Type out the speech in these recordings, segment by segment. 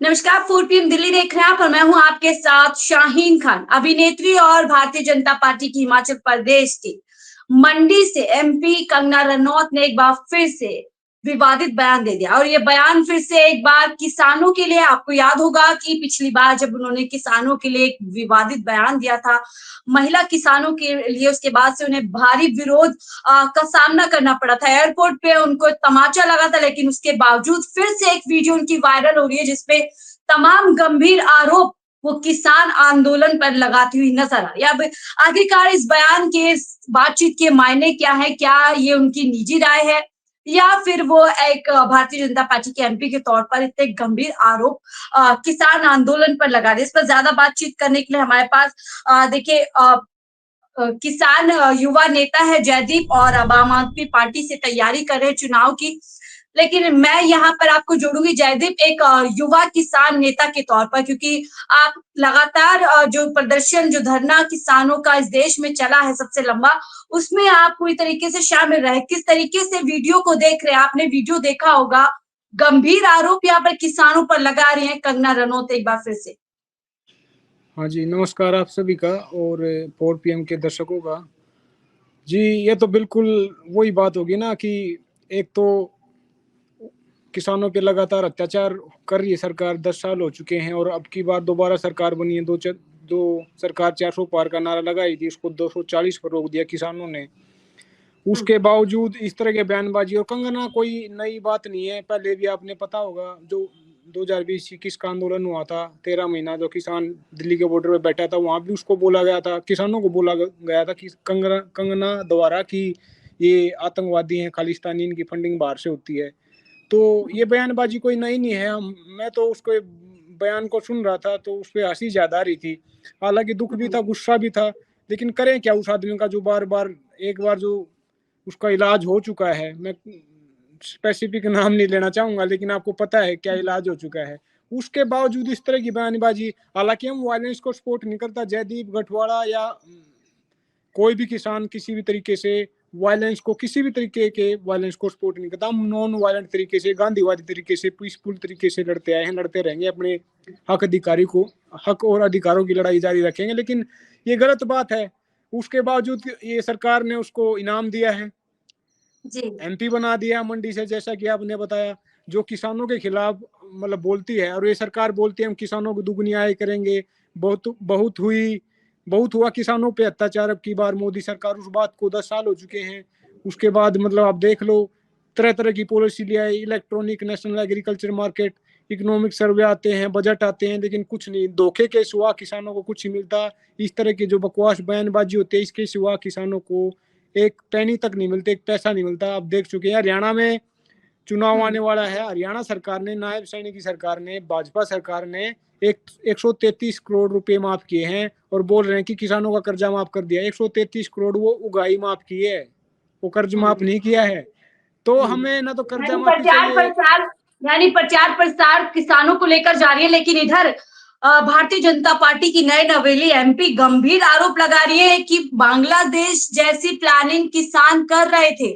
नमस्कार, 4 PM दिल्ली देख रहे हैं आप और मैं हूं आपके साथ शाहीन खान। अभिनेत्री और भारतीय जनता पार्टी की हिमाचल प्रदेश की मंडी से एमपी कंगना रनौत ने एक बार फिर से विवादित बयान दे दिया और ये बयान फिर से एक बार किसानों के लिए। आपको याद होगा कि पिछली बार जब उन्होंने किसानों के लिए एक विवादित बयान दिया था, महिला किसानों के लिए, उसके बाद से उन्हें भारी विरोध का सामना करना पड़ा था। एयरपोर्ट पे उनको तमाचा लगा था, लेकिन उसके बावजूद फिर से एक वीडियो उनकी वायरल हो रही है जिसपे तमाम गंभीर आरोप वो किसान आंदोलन पर लगाती हुई नजर आ रही है। अब आखिरकार इस बयान के, इस बातचीत के मायने क्या है? क्या ये उनकी निजी राय है या फिर वो एक भारतीय जनता पार्टी के एमपी के तौर पर इतने गंभीर आरोप किसान आंदोलन पर लगा रहे? इस पर ज्यादा बातचीत करने के लिए हमारे पास देखिए किसान युवा नेता है जयदीप और अब आम आदमी पार्टी से तैयारी कर रहे हैं चुनाव की। लेकिन मैं यहाँ पर आपको जोड़ूंगी जयदीप एक युवा किसान नेता के तौर पर, क्योंकि आप लगातार जो प्रदर्शन, जो धरना किसानों का इस देश में चला है सबसे लंबा, उसमें आप पूरी तरीके से शामिल रहे। किस तरीके से वीडियो को देख रहे हैं? आपने वीडियो देखा होगा। गंभीर आरोप यहाँ पर किसानों पर लगा रही है कंगना रनौत एक बार फिर से। हाँ जी, नमस्कार आप सभी का और 4 PM के दर्शकों का। जी, ये तो बिल्कुल वही बात होगी ना कि एक तो किसानों पे लगातार अत्याचार कर रही है सरकार, 10 साल हो चुके हैं और अब की बार दोबारा सरकार बनी है। दो सरकार 400 पार का नारा लगाई थी, उसको 240 पर रोक दिया किसानों ने। उसके बावजूद इस तरह के बयानबाजी, और कंगना कोई नई बात नहीं है, पहले भी आपने पता होगा जो 2020-21 का आंदोलन हुआ था, 13 महीना जो किसान दिल्ली के बॉर्डर पे बैठा था, वहां भी उसको बोला गया था, किसानों को बोला गया था कि कंगना द्वारा कि ये आतंकवादी हैं, खालिस्तानी, इनकी फंडिंग बाहर से होती है। तो ये बयानबाजी कोई नई नहीं है। मैं तो उसको बयान को सुन रहा था तो उस पर हंसी ज्यादा आ रही थी। हालांकि दुख भी था, गुस्सा भी था, लेकिन करें क्या उस आदमी का जो बार बार, एक बार जो उसका इलाज हो चुका है, मैं स्पेसिफिक नाम नहीं लेना चाहूंगा, लेकिन आपको पता है क्या इलाज हो चुका है, उसके बावजूद इस तरह की बयानबाजी। हालांकि हम वायलेंस को सपोर्ट नहीं करता, जयदीप गठवाड़ा या कोई भी किसान किसी भी तरीके से वायलेंस को, किसी भी तरीके के वायलेंस को सपोर्ट नहीं करता। हम नॉन वायलेंट तरीके से, गांधीवादी तरीके से, पीसफुल तरीके से लड़ते आए हैं, लड़ते रहेंगे, अपने हक और अधिकारों की लड़ाई जारी रखेंगे। लेकिन ये गलत बात है। उसके बावजूद ये सरकार ने उसको इनाम दिया है, जी। एमपी बना दिया मंडी से, जैसा कि आपने बताया, जो किसानों के खिलाफ मतलब बोलती है। और ये सरकार बोलती है हम किसानों को दुगनी आय करेंगे, बहुत हुआ किसानों पे अत्याचार। अब की बार मोदी सरकार, उस बात को 10 साल हो चुके हैं। उसके बाद मतलब आप देख लो, तरह तरह की पॉलिसी ले आई, electronic national agriculture market, economic survey आते हैं, बजट आते हैं, लेकिन कुछ नहीं, धोखे के सिवा किसानों को कुछ नहीं मिलता। इस तरह की जो बकवास बयानबाजी होती है, इसके सिवा किसानों को एक पैनी तक नहीं मिलते, एक पैसा नहीं मिलता। आप देख चुके हैं हरियाणा में चुनाव आने वाला है। हरियाणा सरकार ने, नायब सैनी की सरकार ने, भाजपा सरकार ने 133 करोड़ रुपए माफ किए हैं और बोल रहे हैं कि किसानों का कर्जा माफ कर दिया। 133 करोड़ वो उगाही माफ की है, वो कर्ज माफ नहीं किया है। तो हमें ना तो कर्जा यानी माफी चाहिए। प्रचार प्रसार किसानों को लेकर जारी है, लेकिन इधर भारतीय जनता पार्टी की नई नवेली एमपी गंभीर आरोप लगा रही है कि बांग्लादेश जैसी प्लानिंग किसान कर रहे थे।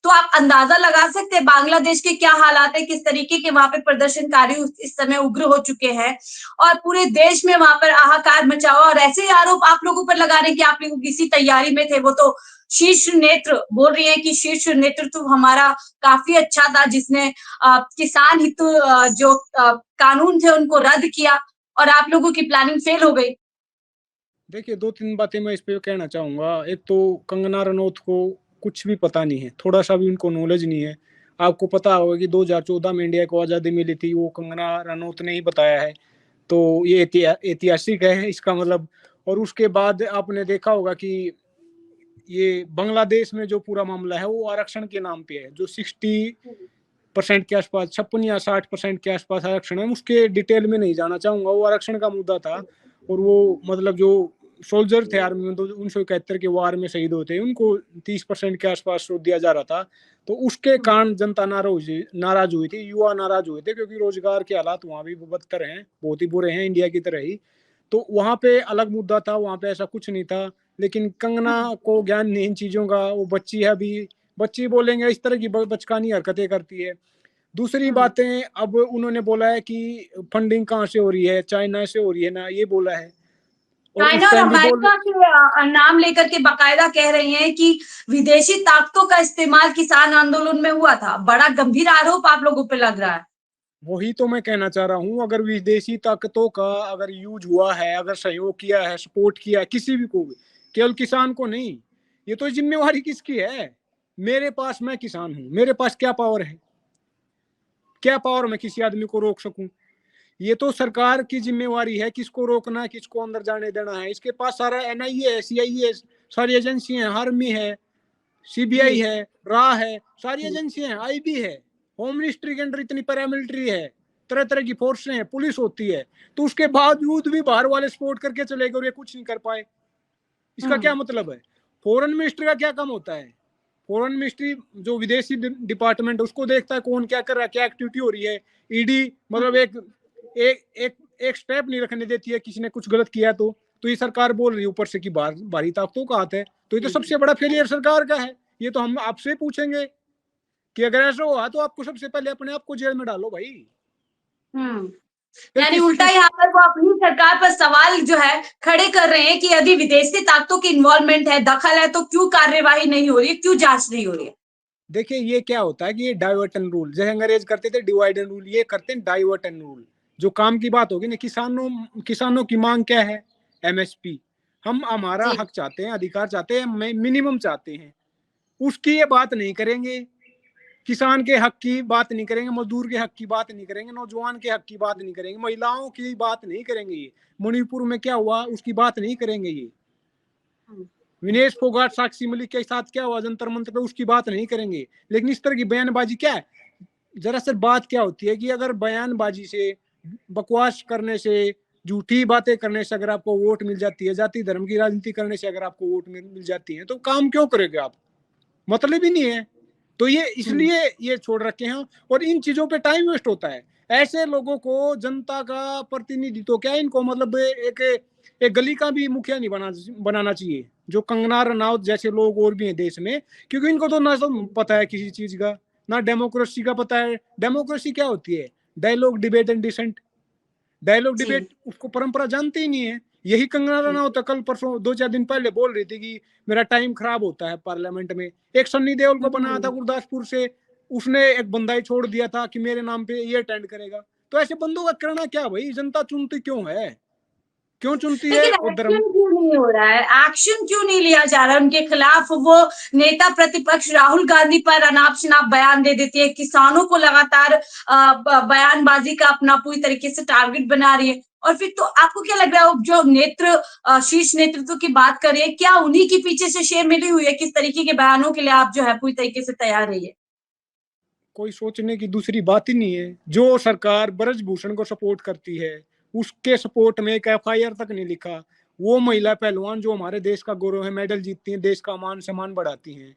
तो आप अंदाजा लगा सकते हैं बांग्लादेश के क्या हालात है, किस तरीके के वहां पे प्रदर्शनकारी इस समय उग्र हो चुके हैं और पूरे देश में वहां पर हाहाकार मचा हुआ। और ऐसे ही आरोप आप लोगों पर लगा रहे हैं कि आप लोग किसी तैयारी में थे। वो तो शीर्ष नेत्र बोल रही है कि शीर्ष नेतृत्व हमारा काफी अच्छा था, जिसने किसान हित जो कानून थे उनको रद्द किया और आप लोगों की प्लानिंग फेल हो गई। देखिए, 2-3 बातें मैं इस पे कहना चाहूंगा। एक तो कंगना रनौत को कुछ भी पता नहीं है, थोड़ा सा भी उनको नॉलेज नहीं है। आपको पता होगा कि 2014 में इंडिया को आज़ादी मिली थी, वो कंगना रनौत ने ही बताया है। तो ये ऐतिहासिक है इसका मतलब। और उसके बाद आपने देखा होगा कि ये बांग्लादेश में जो पूरा मामला है वो आरक्षण के नाम पे है, जो 60% के आसपास, 56 या 60% के आसपास आरक्षण है। उसके डिटेल में नहीं जाना चाहूंगा, वो आरक्षण का मुद्दा था। और वो मतलब जो सोल्जर थे आर्मी में, तो 1971 के वार में शहीद होते, उनको 30% के आसपास दिया जा रहा था। तो उसके कारण जनता नाराज हुई थी, युवा नाराज हुए थे, क्योंकि रोजगार के हालात वहां भी बदतर हैं, बहुत ही बुरे हैं, इंडिया की तरह ही। तो वहां पे अलग मुद्दा था, वहां पे ऐसा कुछ नहीं था। लेकिन कंगना को ज्ञान नहीं इन चीजों का, वो बच्ची है अभी, बच्ची बोलेंगे, इस तरह की बचकानी हरकतें करती है। दूसरी बातें, अब उन्होंने बोला है कि फंडिंग कहाँ से हो रही है, चाइना से हो रही है ना, ये बोला है। और चाइना उस और टाइम भी बोल, अमेरिका के नाम लेकर के बाकायदा कह रहे हैं कि विदेशी ताकतों का इस्तेमाल किसान आंदोलन में हुआ था। बड़ा गंभीर आरोप आप लोगों पे लग रहा है। वही तो मैं कहना चाह रहा हूँ, अगर विदेशी ताकतों का अगर यूज हुआ है, अगर सहयोग किया है, सपोर्ट किया है किसी भी को, केवल किसान को नहीं, ये तो जिम्मेवारी किसकी है? मेरे पास, मैं किसान हूँ, मेरे पास क्या पावर है? क्या पावर मैं किसी आदमी को रोक सकूं? ये तो सरकार की जिम्मेवारी है, किसको रोकना है, किसको अंदर जाने देना है। इसके पास सारा एनआईए है, सीआईए, सारी एजेंसी है, आर्मी है, सीबीआई जी है, रा है, सारी एजेंसियां हैं, आईबी है, होम मिनिस्ट्री के अंदर इतनी पैरामिलिट्री है, तरह तरह की फोर्सें हैं, पुलिस होती है, तो उसके बावजूद भी बाहर वाले सपोर्ट करके चले गए और ये कुछ नहीं कर पाए। इसका क्या मतलब है? फॉरेन मिनिस्ट्री का क्या काम होता है? फॉरेन मिनिस्ट्री जो विदेशी डिपार्टमेंट, उसको देखता है कौन क्या कर रहा है, क्या एक्टिविटी हो रही है। ईडी मतलब एक एक एक एक स्टेप नहीं रखने देती है, किसी ने कुछ गलत किया तो ये सरकार बोल रही है ऊपर से कि बाहरी ताकतों का हाथ है। तो ये तो सबसे बड़ा फेलियर सरकार का है। ये तो हम आपसे पूछेंगे कि अगर ऐसा हुआ तो आपको सबसे पहले अपने आप को जेल में डालो भाई। हम्म फिर यानी किस उल्टा किस यहाँ पर वो अपनी सरकार पर सवाल जो है खड़े कर रहे हैं कि यदि विदेशी ताकतों की इन्वॉल्वमेंट है, दखल है, तो क्यों कार्यवाही नहीं हो रही है, क्यों जांच नहीं हो रही है? देखिए, ये क्या होता है कि ये डाइवर्ट एंड रूल, जैसे अंग्रेज करते थे डिवाइड एंड रूल, ये करते हैं डाइवर्ट एंड रूल। जो काम की बात होगी ना, किसानों की मांग क्या है? एमएसपी। हम हमारा जी हक चाहते हैं, अधिकार चाहते हैं, मिनिमम चाहते हैं, उसकी ये बात नहीं करेंगे। किसान के हक की बात नहीं करेंगे, मजदूर के हक की बात नहीं करेंगे, नौजवान के हक की बात नहीं करेंगे, महिलाओं की बात नहीं करेंगे। ये मणिपुर में क्या हुआ उसकी बात नहीं करेंगे। ये विनेश फोगाट, साक्षी मलिक के साथ क्या हुआ जंतर मंत्र पे, उसकी बात नहीं करेंगे। लेकिन इस तरह की बयानबाजी क्या है? जरा सर बात क्या होती है कि अगर बयानबाजी से, बकवास करने से, झूठी बातें करने से अगर आपको वोट मिल जाती है, जाति धर्म की राजनीति करने से अगर आपको वोट मिल जाती है, तो काम क्यों करोगे आप? मतलब ही नहीं है। तो ये इसलिए ये छोड़ रखे हैं, और इन चीजों पे टाइम वेस्ट होता है। ऐसे लोगों को जनता का प्रतिनिधित्व क्या है, इनको मतलब एक एक गली का भी मुखिया नहीं बनाना चाहिए, जो कंगना रनावत जैसे लोग और भी हैं देश में, क्योंकि इनको तो ना पता है किसी चीज का, ना डेमोक्रेसी का पता है। डेमोक्रेसी क्या होती है? Dialogue, debate and dissent. Dialogue जी डिबेट उसको परंपरा जानते ही नहीं है। यही कंगना रनावत कल परसों 2-4 दिन पहले बोल रही थी कि मेरा टाइम खराब होता है पार्लियामेंट में। एक सन्नी देओल को बनाया था गुरदासपुर से, उसने एक बंदा ही छोड़ दिया था कि मेरे नाम पे ये अटेंड करेगा। तो ऐसे बंदों का करना क्या भाई? जनता चुनती क्यों है? क्यों चुनती है? लेकिन और धर्म, एक्शन क्यों नहीं हो रहा है? एक्शन क्यों नहीं लिया जा रहा है उनके खिलाफ? वो नेता प्रतिपक्ष राहुल गांधी पर अनाप शनाप बयान दे देती है, किसानों को लगातार बयानबाजी का अपना पूरी तरीके से टारगेट बना रही है। और फिर तो आपको क्या लग रहा है, जो शीर्ष नेतृत्व की बात कर रही है, क्या उन्हीं के पीछे से शेर मिली हुई है? किस तरीके के बयानों के लिए आप जो है पूरी तरीके से तैयार रही है? कोई सोचने की दूसरी बात ही नहीं है। जो सरकार ब्रजभूषण को सपोर्ट करती है, उसके सपोर्ट में एक एफआईआर तक नहीं लिखा। वो महिला पहलवान जो हमारे देश का गौरव है, मेडल जीतती हैं, देश का मान सम्मान बढ़ाती हैं,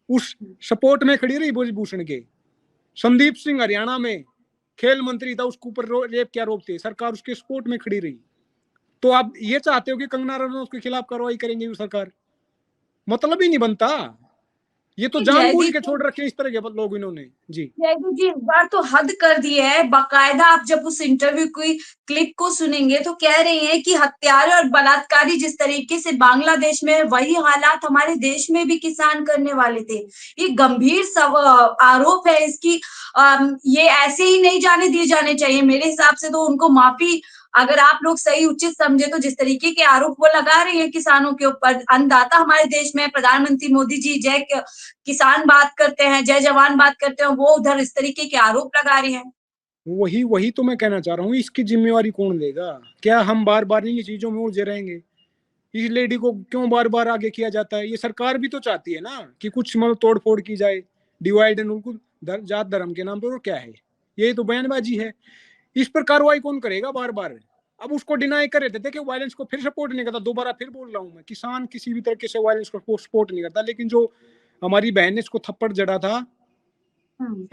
उस सपोर्ट में खड़ी रही ब्रजभूषण के। संदीप सिंह हरियाणा में खेल मंत्री था, उसके ऊपर रेप क्या रोकते, सरकार उसके सपोर्ट में खड़ी रही। तो आप ये चाहते हो कि कंगना रनौत के खिलाफ कार्रवाई करेंगे सरकार? मतलब ही नहीं बनता। ये तो जानबूझ के जयदीप छोड़ रखे इस तरह के लोग इन्होंने। जी जयदीप जी, इस बार तो हद कर दी है। बाकायदा आप जब उस इंटरव्यू की क्लिप को सुनेंगे तो कह रही हैं कि हत्यारे और बलात्कारी जिस तरीके से बांग्लादेश में है, वही हालात हमारे देश में भी किसान करने वाले थे। ये गंभीर आरोप है इसकी। ये ऐसे ही नहीं जाने दिए जाने चाहिए। मेरे हिसाब से तो उनको माफी, अगर आप लोग सही उचित समझे, तो जिस तरीके के आरोप वो लगा रही है किसानों के ऊपर, अन्नदाता हमारे देश में प्रधानमंत्री मोदी जी जय किसान बात करते हैं, जय जवान बात करते हैं, वो उधर इस तरीके के आरोप लगा रही है। वही वही तो मैं कहना चाह रहा हूँ, इसकी जिम्मेवारी कौन लेगा? क्या हम बार बार इन चीजों में उलझे रहेंगे? इस लेडी को क्यों बार बार आगे किया जाता है? ये सरकार भी तो चाहती है ना कि कुछ मतलब तोड़ फोड़ की जाए, डिवाइड एंड रूल, जात धर्म के नाम पर। और क्या है? यही तो बयानबाजी है। इस पर कार्रवाई कौन करेगा बार बार? अब उसको डिनाई कर रहे थे कि वायलेंस को फिर सपोर्ट नहीं करता। दोबारा फिर बोल रहा हूँ मैं, किसान किसी भी तरीके से वायलेंस को सपोर्ट नहीं करता। लेकिन जो हमारी बहन ने इसको थप्पड़ जड़ा था,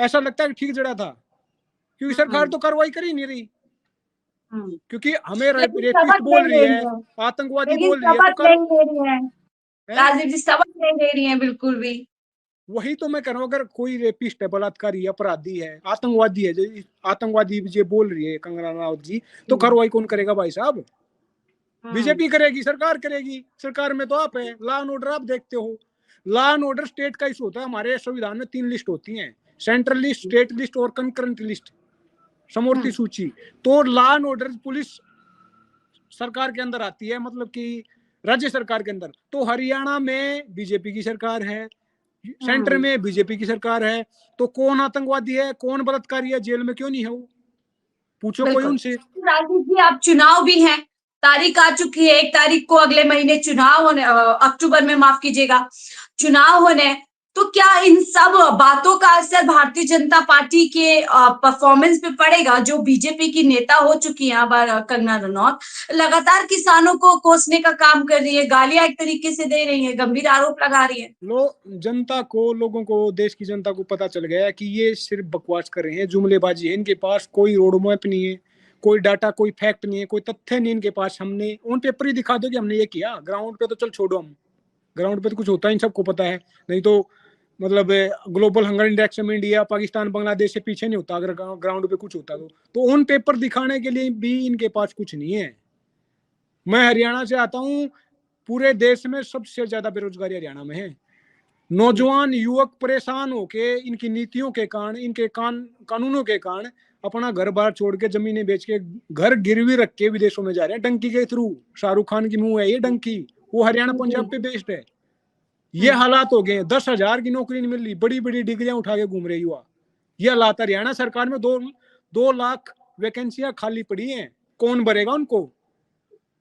ऐसा लगता है कि ठीक जड़ा था, क्योंकि सरकार तो कार्रवाई कर ही नहीं रही। क्योंकि हमें लेकिन रेपिस्ट सबक बोल नहीं रही ले है, रही है। आतंकवादी लेकिन बोल रही है, तो सबक कर नहीं ले रही है। है। राजीव जी सबक नहीं ले रही है बिल्कुल भी। वही तो मैं कह रहा हूँ, अगर कोई रेपिस्ट है, बलात्कारी है, अपराधी है, आतंकवादी है, जो आतंकवादी जो बोल रही है कंगना रनौत जी, तो कार्रवाई कौन करेगा भाई साहब? बीजेपी करेगी, सरकार करेगी। सरकार में तो आप है, लॉ एंड ऑर्डर आप देखते हो। लॉ एंड ऑर्डर स्टेट का इशू होता है। हमारे संविधान में 3 लिस्ट होती हैं, सेंट्रल लिस्ट, स्टेट लिस्ट और कंकरेंट लिस्ट, समवर्ती सूची। तो लॉ एंड ऑर्डर पुलिस सरकार के अंदर आती है, मतलब कि राज्य सरकार के अंदर। तो हरियाणा में बीजेपी की सरकार है, सेंटर में बीजेपी की सरकार है, तो कौन आतंकवादी है, कौन बलात्कारी है, जेल में क्यों नहीं है वो? पूछो कोई उनसे। राजीव जी, अब चुनाव भी है, तारीख आ चुकी है, 1 तारीख को अगले महीने चुनाव होने, अक्टूबर में, माफ कीजिएगा, चुनाव होने। तो क्या इन सब बातों का असर भारतीय जनता पार्टी के परफॉर्मेंस पे पड़ेगा? जो बीजेपी की नेता हो चुकी है कंगना रनौत, लगातार किसानों को कोसने का काम कर रही है, गालियां एक तरीके से दे रही है, गंभीर आरोप लगा रही है। जनता को, लोगों को, देश की जनता को पता चल गया है कि ये सिर्फ बकवास कर रहे हैं, जुमलेबाजी है। इनके पास कोई रोड मैप नहीं है, कोई डाटा, कोई फैक्ट नहीं है, कोई तथ्य नहीं इनके पास। हमने उन पेपर ही दिखा दो कि हमने ये किया, ग्राउंड पे तो चल छोड़ो, हम ग्राउंड पे तो कुछ होता ही सबको पता है। नहीं तो मतलब ग्लोबल हंगर इंडेक्स में इंडिया, पाकिस्तान, बांग्लादेश से पीछे नहीं होता अगर ग्राउंड पे कुछ होता तो उन पेपर दिखाने के लिए भी इनके पास कुछ नहीं है। मैं हरियाणा से आता हूँ, पूरे देश में सबसे ज्यादा बेरोजगारी हरियाणा में है। नौजवान युवक परेशान होके इनकी नीतियों के कारण, इनके कानूनों के कारण अपना घर बार छोड़ के, जमीनें बेच के, घर गिरवी रख के विदेशों में जा रहे हैं डंकी के थ्रू। शाहरुख खान की मुंह है ये डंकी, वो हरियाणा पंजाब पे बेस्ड है। ये हालात हो गए। 10,000 की नौकरी नहीं मिल रही, बड़ी बड़ी डिग्रियां उठा के घूम रहे युवा। ये हालात हरियाणा सरकार में 2 लाख वैकेंसियां खाली पड़ी हैं। कौन भरेगा उनको?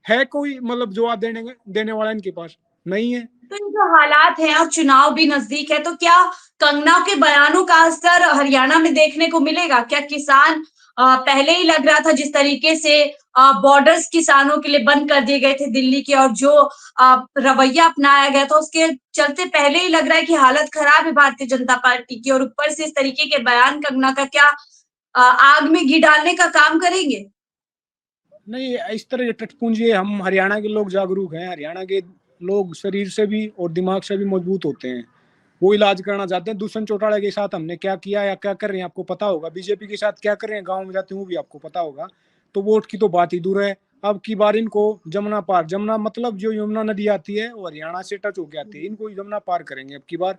है कोई मतलब जवाब देने वाला इनके पास? नहीं है। तो ये जो हालात हैं, अब चुनाव भी नजदीक है, तो क्या कंगना के बयानों का असर हरियाणा में देखने को मिलेगा? क्या किसान, पहले ही लग रहा था जिस तरीके से बॉर्डर्स किसानों के लिए बंद कर दिए गए थे दिल्ली के, और जो रवैया अपनाया गया था उसके चलते पहले ही लग रहा है कि हालत खराब है भारतीय जनता पार्टी की, और ऊपर से इस तरीके के बयान कंगना का क्या आग में घी डालने का काम करेंगे? नहीं, इस तरह टटपुंजी, हम हरियाणा के लोग जागरूक हैं। हरियाणा के लोग शरीर से भी और दिमाग से भी मजबूत होते हैं, वो इलाज करना चाहते हैं। दूषण चौटाला के साथ हमने क्या किया या क्या कर रहे हैं आपको पता होगा, बीजेपी के साथ क्या कर रहे हैं गांव में जाते हैं वो भी आपको पता होगा। तो वोट की तो बात ही दूर है। अब की बार इनको जमुना पार, जमुना मतलब जो यमुना नदी आती है वो हरियाणा से टच होकर आती है, इनको जमुना पार करेंगे अब की बार।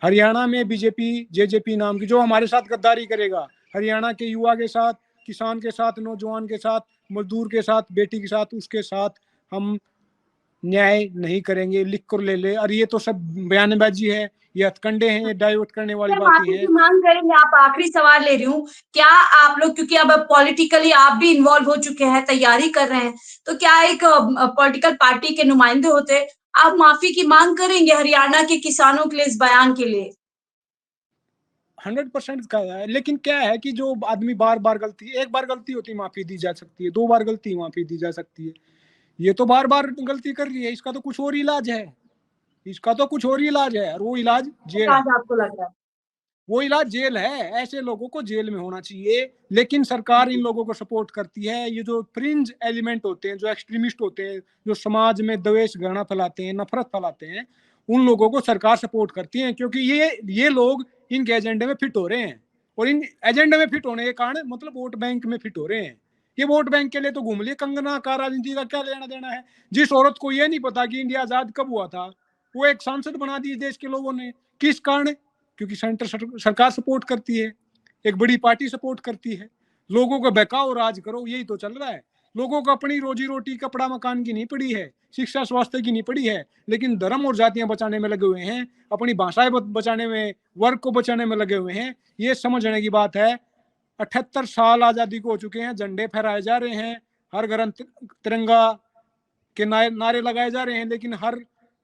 हरियाणा में बीजेपी, जेजेपी नाम की, जो हमारे साथ गद्दारी करेगा, हरियाणा के युवा के साथ, किसान के साथ, नौजवान के साथ, मजदूर के साथ, बेटी के साथ, उसके साथ हम न्याय नहीं करेंगे, लिख कर ले ले। और ये तो सब बयानबाजी है, ये हथकंडे हैं, ये डाइवर्ट करने वाली बातें माफी की हैं। मांग करेंगे आप? आखिरी सवाल ले रही हूँ, क्या आप लोग, क्योंकि अब पॉलिटिकली आप भी इन्वॉल्व हो चुके हैं, तैयारी कर रहे हैं, तो क्या एक पॉलिटिकल पार्टी के नुमाइंदे होते, आप माफी की मांग करेंगे हरियाणा के किसानों के लिए इस बयान के लिए? 100% का है, लेकिन क्या है कि जो आदमी बार बार गलती, एक बार गलती होती माफी दी जा सकती है, 2 बार गलती माफी दी जा सकती है। ये तो बार बार गलती कर रही है, इसका तो कुछ और इलाज है, इसका तो कुछ और इलाज है, और वो इलाज जेल है। आपको लग रहा है? वो इलाज जेल है। ऐसे लोगों को जेल में होना चाहिए। लेकिन सरकार इन लोगों को सपोर्ट करती है। ये जो फ्रिंज एलिमेंट होते हैं, जो एक्सट्रीमिस्ट होते हैं, जो समाज में द्वेष, घृणा फैलाते हैं, नफरत फैलाते हैं, उन लोगों को सरकार सपोर्ट करती है, क्योंकि ये लोग इनके एजेंडे में फिट हो रहे हैं। और इन एजेंडे में फिट होने के कारण मतलब वोट बैंक में फिट हो रहे हैं। ये वोट बैंक के लिए तो घूम लिए। कंगना का राजनीति का क्या लेना देना है? जिस औरत को ये नहीं पता कि इंडिया आजाद कब हुआ था, वो एक सांसद बना दी देश के लोगों ने। किस कारण? क्योंकि सेंटर सरकार सपोर्ट करती है, एक बड़ी पार्टी सपोर्ट करती है। लोगों को बहकाओ, राज करो, यही तो चल रहा है। लोगों को अपनी रोजी रोटी, कपड़ा मकान की नहीं पड़ी है, शिक्षा स्वास्थ्य की नहीं पड़ी है, लेकिन धर्म और जातियां बचाने में लगे हुए हैं, अपनी भाषाएं बचाने में, वर्ग को बचाने में लगे हुए हैं। ये समझने की बात है। 78 साल आजादी को हो चुके हैं, झंडे फहराए जा रहे हैं, हर घर तिरंगा के नारे लगाए जा रहे हैं, लेकिन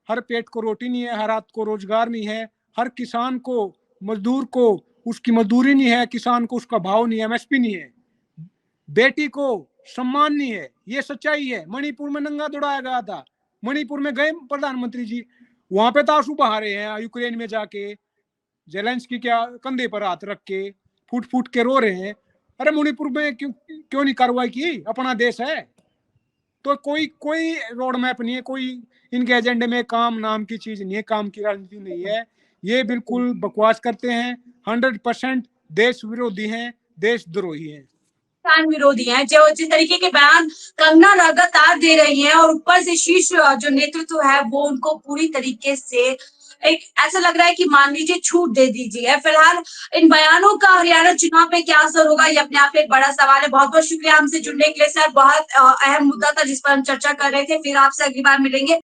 हर पेट को रोटी नहीं है, हर हाथ को रोजगार नहीं है, हर किसान को, मजदूर को उसकी मजदूरी नहीं है, किसान को उसका भाव नहीं है, एमएसपी नहीं है, बेटी को सम्मान नहीं है। ये सच्चाई है। मणिपुर में नंगा दौड़ाया गया था। मणिपुर में गए प्रधानमंत्री जी, वहां पे तो आंसू बहा रहे हैं, यूक्रेन में जाके जेलेंस्की के कंधे पर हाथ रख के फूट फूट के रो रहे हैं। अरे मणिपुर में क्यों नहीं कार्रवाई की? अपना देश है। तो कोई रोड मैप नहीं है, कोई इनके एजेंडे में काम नाम की चीज नहीं है, काम की राजनीति नहीं है। ये बिल्कुल बकवास करते हैं, 100% देश विरोधी हैं, देशद्रोही हैं। किसान विरोधी हैं, जो जिस तरीके के बयान कंगना लगातार दे रही हैं और ऊपर से शीर्ष जो नेतृत्व है वो उनको पूरी तरीके से एक ऐसा लग रहा है कि मान लीजिए छूट दे दीजिए। फिलहाल इन बयानों का हरियाणा चुनाव पे क्या असर होगा, ये अपने आप में एक बड़ा सवाल है। बहुत बहुत शुक्रिया हमसे जुड़ने के लिए सर, बहुत अहम मुद्दा था जिस पर हम चर्चा कर रहे थे। फिर आपसे अगली बार मिलेंगे।